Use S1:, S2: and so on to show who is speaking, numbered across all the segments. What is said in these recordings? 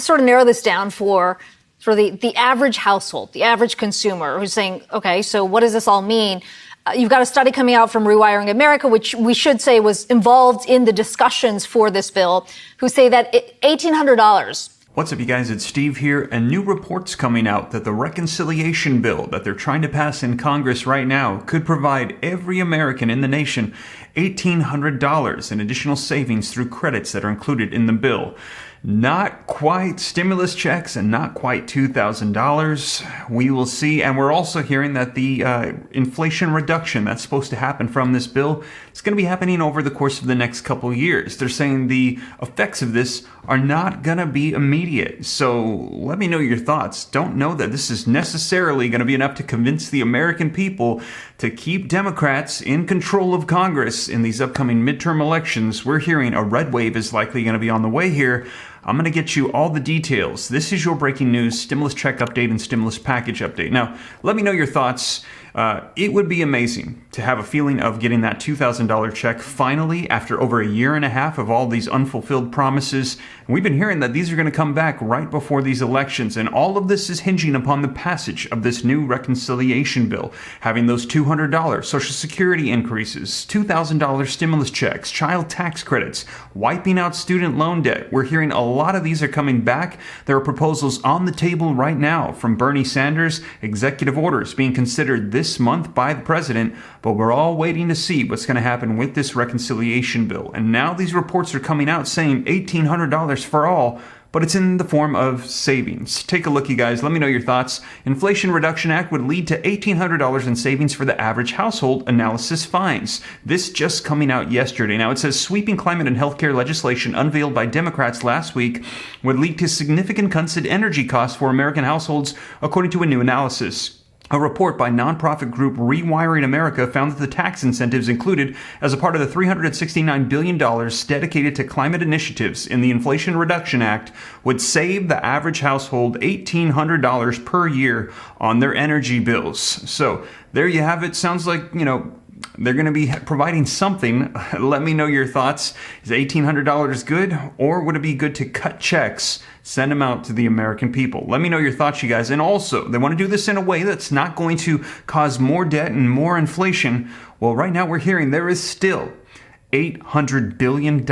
S1: sort of narrow this down for sort of the average household, the average consumer who's saying, okay, so what does this all mean? You've got a study coming out from Rewiring America, which we should say was involved in the discussions for this bill, who say that $1,800.
S2: What's up, you guys? It's Steve here, and new reports coming out that the reconciliation bill that they're trying to pass in Congress right now could provide every American in the nation $1,800 in additional savings through credits that are included in the bill. Not quite stimulus checks and not quite $2,000. We will see. And we're also hearing that the inflation reduction that's supposed to happen from this bill is going to be happening over the course of the next couple of years. They're saying the effects of this are not going to be immediate. So let me know your thoughts. Don't know that this is necessarily going to be enough to convince the American people to keep Democrats in control of Congress in these upcoming midterm elections. We're hearing a red wave is likely going to be on the way here. I'm going to get you all the details. This is your breaking news, stimulus check update and stimulus package update. Now, let me know your thoughts. It would be amazing to have a feeling of getting that $2,000 check finally after over a year and a half of all these unfulfilled promises. And we've been hearing that these are going to come back right before these elections, and all of this is hinging upon the passage of this new reconciliation bill, having those $200 Social Security increases, $2,000 stimulus checks, child tax credits, wiping out student loan debt. We're hearing a lot of these are coming back. There are proposals on the table right now from Bernie Sanders, executive orders being considered this month by the president, but we're all waiting to see what's going to happen with this reconciliation bill. And now these reports are coming out saying $1,800 for all, but it's in the form of savings. Take a look, you guys. Let me know your thoughts. Inflation Reduction Act would lead to $1,800 in savings for the average household, analysis finds. This just coming out yesterday. Now, it says sweeping climate and healthcare legislation unveiled by Democrats last week would lead to significant cuts in energy costs for American households, according to a new analysis. A report by nonprofit group Rewiring America found that the tax incentives included as a part of the $369 billion dedicated to climate initiatives in the Inflation Reduction Act would save the average household $1,800 per year on their energy bills. So there you have it. Sounds like, they're going to be providing something. Let me know your thoughts. Is $1,800 good, or would it be good to cut checks, send them out to the American people? Let me know your thoughts, you guys. And also, they want to do this in a way that's not going to cause more debt and more inflation. Well, right now we're hearing there is still $800 billion.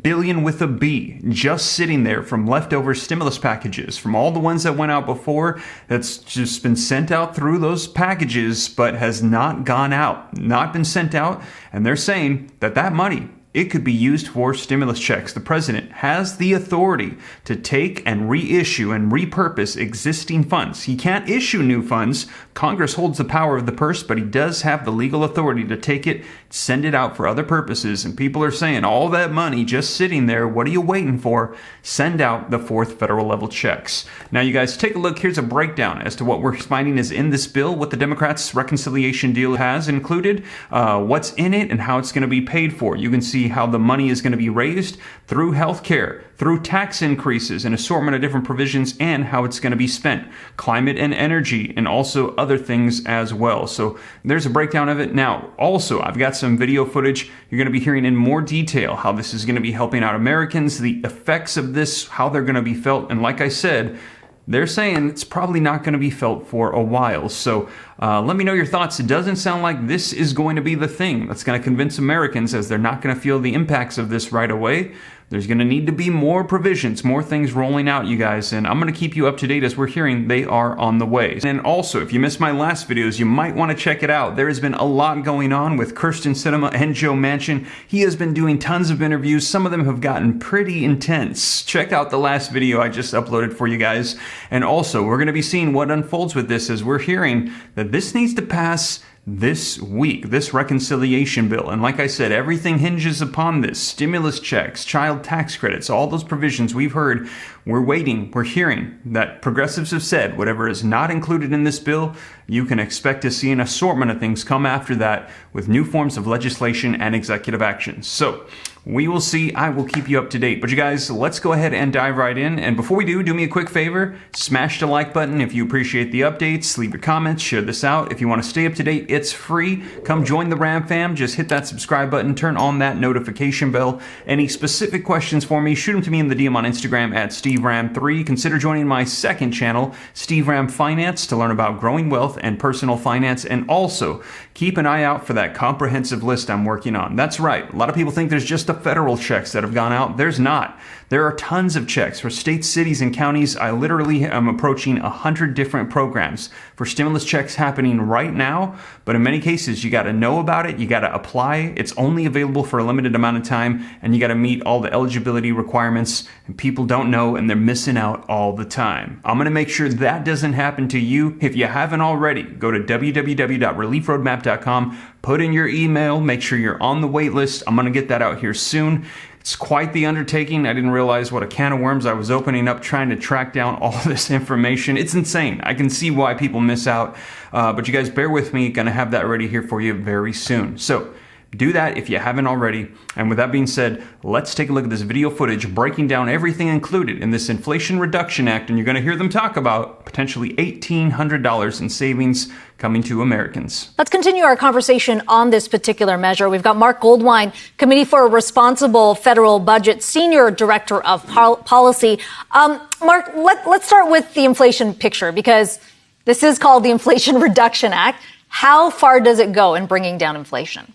S2: Billion with a B, just sitting there from leftover stimulus packages, from all the ones that went out before, that's just been sent out through those packages, but has not gone out, not been sent out. And they're saying that that money, it could be used for stimulus checks. The president has the authority to take and reissue and repurpose existing funds. He can't issue new funds. Congress holds the power of the purse, but he does have the legal authority to take it, send it out for other purposes. And people are saying, all that money just sitting there, what are you waiting for? Send out the fourth federal level checks. Now, you guys, take a look. Here's a breakdown as to what we're finding is in this bill, what the Democrats' reconciliation deal has included, what's in it, and how it's going to be paid for. You can see how the money is going to be raised through healthcare, through tax increases, an assortment of different provisions, and how it's going to be spent, climate and energy, and also other things as well. So there's a breakdown of it. Now, also, I've got some video footage. You're going to be hearing in more detail how this is going to be helping out Americans, the effects of this, how they're going to be felt. And like I said, they're saying it's probably not going to be felt for a while. So let me know your thoughts. It doesn't sound like this is going to be the thing that's going to convince Americans, as they're not going to feel the impacts of this right away. There's going to need to be more provisions, more things rolling out, you guys, and I'm going to keep you up to date as we're hearing they are on the way. And also, if you missed my last videos, you might want to check it out. There has been a lot going on with Kyrsten Sinema and Joe Manchin. He has been doing tons of interviews. Some of them have gotten pretty intense. Check out the last video I just uploaded for you guys. And also, we're going to be seeing what unfolds with this, as we're hearing that this needs to pass this week, this reconciliation bill. And like I said, everything hinges upon this. Stimulus checks, child tax credits, all those provisions we've heard. We're waiting, we're hearing that progressives have said whatever is not included in this bill, you can expect to see an assortment of things come after that with new forms of legislation and executive actions. So we will see. I will keep you up to date. But you guys, let's go ahead and dive right in. And before we do me a quick favor. Smash the like button if you appreciate the updates. Leave your comments. Share this out. If you want to stay up to date It's free. Come join the Ram fam. Just hit that subscribe button, turn on that notification bell. Any specific questions for me, shoot them to me in the DM on Instagram at SteveRam3. Consider joining my second channel, Steve Ram Finance, to learn about growing wealth and personal finance. And also, keep an eye out for that comprehensive list I'm working on. That's right. A lot of people think there's just the federal checks that have gone out. There's not. There are tons of checks for states, cities, and counties. I literally am approaching 100 different programs for stimulus checks happening right now. But in many cases, you got to know about it. You got to apply. It's only available for a limited amount of time, and you got to meet all the eligibility requirements. And people don't know, and they're missing out all the time. I'm going to make sure that doesn't happen to you. If you haven't already, go to www.reliefroadmap.com, put in your email, make sure you're on the wait list. I'm going to get that out here soon. It's quite the undertaking. I didn't realize what a can of worms I was opening up trying to track down all this information. It's insane. I can see why people miss out, but you guys bear with me. Gonna have that ready here for you very soon. So do that if you haven't already. And with that being said, let's take a look at this video footage breaking down everything included in this Inflation Reduction Act, and you're going to hear them talk about potentially $1,800 in savings coming to Americans.
S1: Let's continue our conversation on this particular measure. We've got Mark Goldwine, Committee for a Responsible Federal Budget, Senior Director of Policy. Mark, let's start with the inflation picture, because this is called the Inflation Reduction Act. How far does it go in bringing down inflation?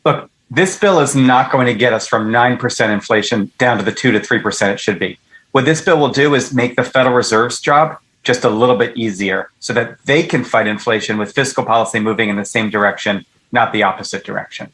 S3: Look, this bill is not going to get us from 9% inflation down to the 2 to 3% it should be. What this bill will do is make the Federal Reserve's job just a little bit easier so that they can fight inflation with fiscal policy moving in the same direction, not the opposite direction.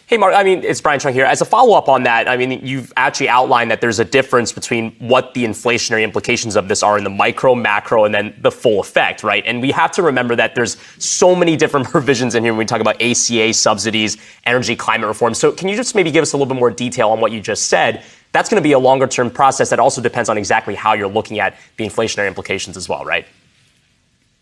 S4: Hey, Mark, it's Brian Chung here. As a follow-up on that, you've actually outlined that there's a difference between what the inflationary implications of this are in the micro, macro, and then the full effect, right? And we have to remember that there's so many different provisions in here when we talk about ACA subsidies, energy, climate reform. So can you just maybe give us a little bit more detail on what you just said? That's going to be a longer-term process that also depends on exactly how you're looking at the inflationary implications as well, right?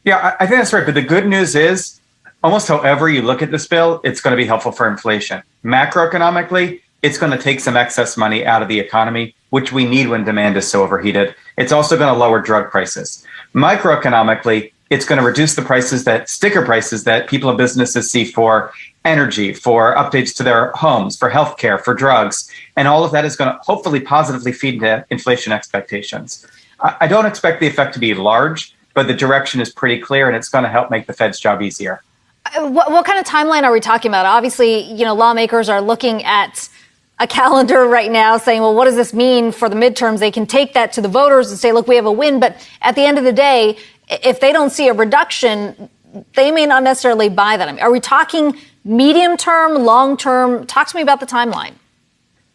S3: Yeah, I think that's right. But the good news is, almost however you look at this bill, it's going to be helpful for inflation. Macroeconomically, it's going to take some excess money out of the economy, which we need when demand is so overheated. It's also going to lower drug prices. Microeconomically, it's going to reduce the sticker prices that people and businesses see for energy, for updates to their homes, for healthcare, for drugs. And all of that is going to hopefully positively feed into inflation expectations. I don't expect the effect to be large, but the direction is pretty clear, and it's going to help make the Fed's job easier.
S1: What kind of timeline are we talking about? Obviously, lawmakers are looking at a calendar right now saying, well, what does this mean for the midterms? They can take that to the voters and say, look, we have a win. But at the end of the day, if they don't see a reduction, they may not necessarily buy that. Are we talking medium term, long term? Talk to me about the timeline.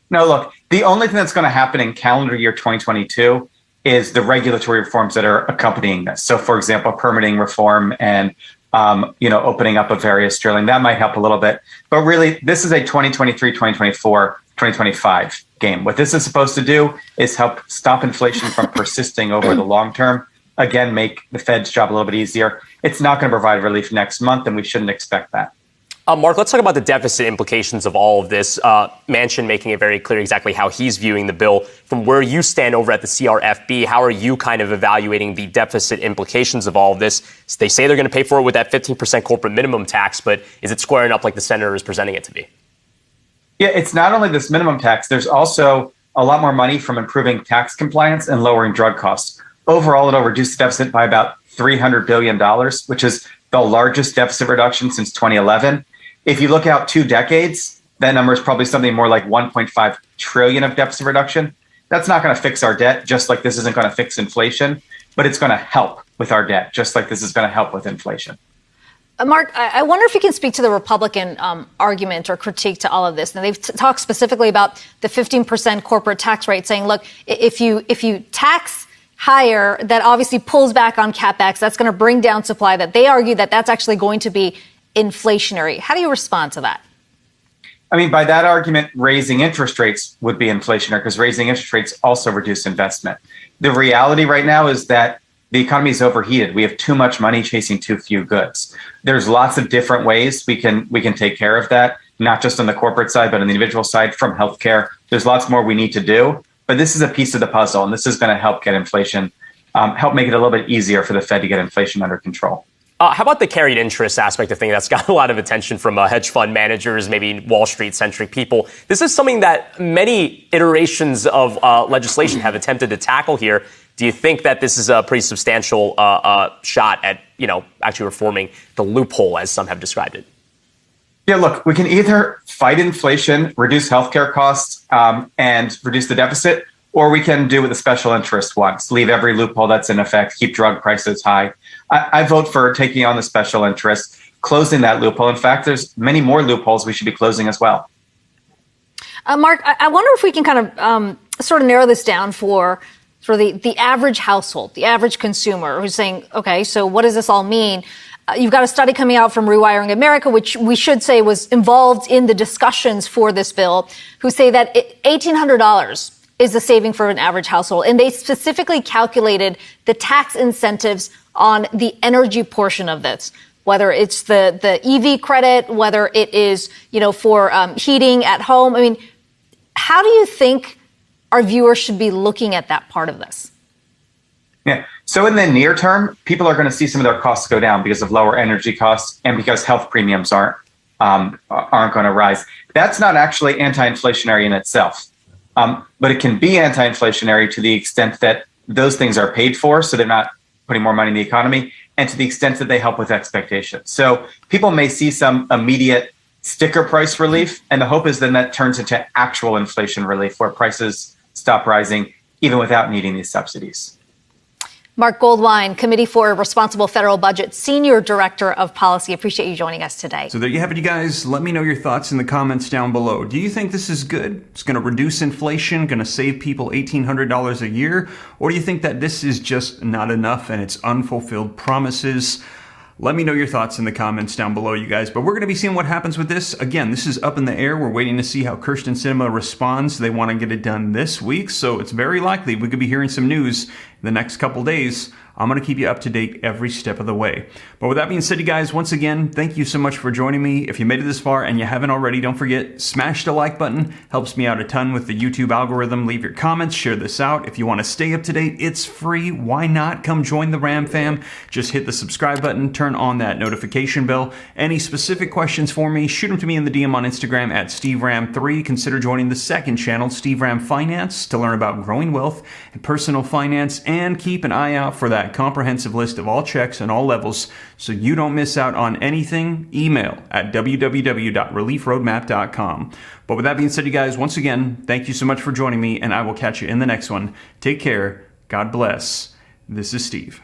S3: No, look, the only thing that's going to happen in calendar year 2022 is the regulatory reforms that are accompanying this. So, for example, permitting reform and opening up of various drilling, that might help a little bit. But really, this is a 2023, 2024, 2025 game. What this is supposed to do is help stop inflation from persisting over the long term. Again, make the Fed's job a little bit easier. It's not going to provide relief next month, and we shouldn't expect that.
S4: Mark, let's talk about the deficit implications of all of this. Manchin making it very clear exactly how he's viewing the bill. From where you stand over at the CRFB, how are you kind of evaluating the deficit implications of all of this? They say they're going to pay for it with that 15% corporate minimum tax, but is it squaring up like the senator is presenting it to be?
S3: Yeah, it's not only this minimum tax. There's also a lot more money from improving tax compliance and lowering drug costs. Overall, it'll reduce the deficit by about $300 billion, which is the largest deficit reduction since 2011. If you look out 2 decades, that number is probably something more like 1.5 trillion of deficit reduction. That's not going to fix our debt, just like this isn't going to fix inflation, but it's going to help with our debt, just like this is going to help with inflation.
S1: Mark, I wonder if you can speak to the Republican argument or critique to all of this. Now, they've talked specifically about the 15% corporate tax rate, saying, look, if you tax higher, that obviously pulls back on CapEx. That's going to bring down supply. That they argue that that's actually going to be inflationary. How do you respond to that?
S3: By that argument, raising interest rates would be inflationary because raising interest rates also reduce investment. The reality right now is that the economy is overheated. We have too much money chasing too few goods. There's lots of different ways we can take care of that, not just on the corporate side, but on the individual side from healthcare. There's lots more we need to do, but this is a piece of the puzzle, and this is going to help get inflation, help make it a little bit easier for the Fed to get inflation under control.
S4: How about the carried interest aspect of things that's got a lot of attention from hedge fund managers, maybe Wall Street-centric people? This is something that many iterations of legislation have attempted to tackle here. Do you think that this is a pretty substantial shot at, actually reforming the loophole, as some have described it?
S3: Yeah, look, we can either fight inflation, reduce healthcare costs, and reduce the deficit, or we can do what the special interest wants, leave every loophole that's in effect, keep drug prices high. I vote for taking on the special interest, closing that loophole. In fact, there's many more loopholes we should be closing as well.
S1: Mark, I wonder if we can kind of sort of narrow this down for sort of the average household, the average consumer who's saying, okay, so what does this all mean? You've got a study coming out from Rewiring America, which we should say was involved in the discussions for this bill, who say that $1,800 is the saving for an average household. And they specifically calculated the tax incentives on the energy portion of this, whether it's the EV credit, whether it is, for heating at home. I mean, how do you think our viewers should be looking at that part of this?
S3: Yeah. So in the near term, people are going to see some of their costs go down because of lower energy costs and because health premiums aren't going to rise. That's not actually anti-inflationary in itself, but it can be anti-inflationary to the extent that those things are paid for, so they're not putting more money in the economy, and to the extent that they help with expectations. So people may see some immediate sticker price relief, and the hope is then that turns into actual inflation relief where prices stop rising even without needing these subsidies.
S1: Mark Goldwine, Committee for Responsible Federal Budget, Senior Director of Policy. Appreciate you joining us today.
S2: So there you have it, you guys. Let me know your thoughts in the comments down below. Do you think this is good? It's going to reduce inflation, going to save people $1,800 a year? Or do you think that this is just not enough and it's unfulfilled promises? Let me know your thoughts in the comments down below, you guys. But we're going to be seeing what happens with this. Again, this is up in the air. We're waiting to see how Kyrsten Sinema responds. They want to get it done this week, so it's very likely we could be hearing some news in the next couple days. I'm going to keep you up to date every step of the way. But with that being said, you guys, once again, thank you so much for joining me. If you made it this far and you haven't already, don't forget, smash the like button. Helps me out a ton with the YouTube algorithm. Leave your comments, share this out. If you want to stay up to date, it's free. Why not? Come join the Ram fam. Just hit the subscribe button, turn on that notification bell. Any specific questions for me, shoot them to me in the DM on Instagram at SteveRam3. Consider joining the second channel, Steve Ram Finance, to learn about growing wealth and personal finance, and keep an eye out for that comprehensive list of all checks and all levels so you don't miss out on anything. Email at www.reliefroadmap.com. But with that being said, you guys, once again, thank you so much for joining me, and I will catch you in the next one. Take care. God bless. This is Steve.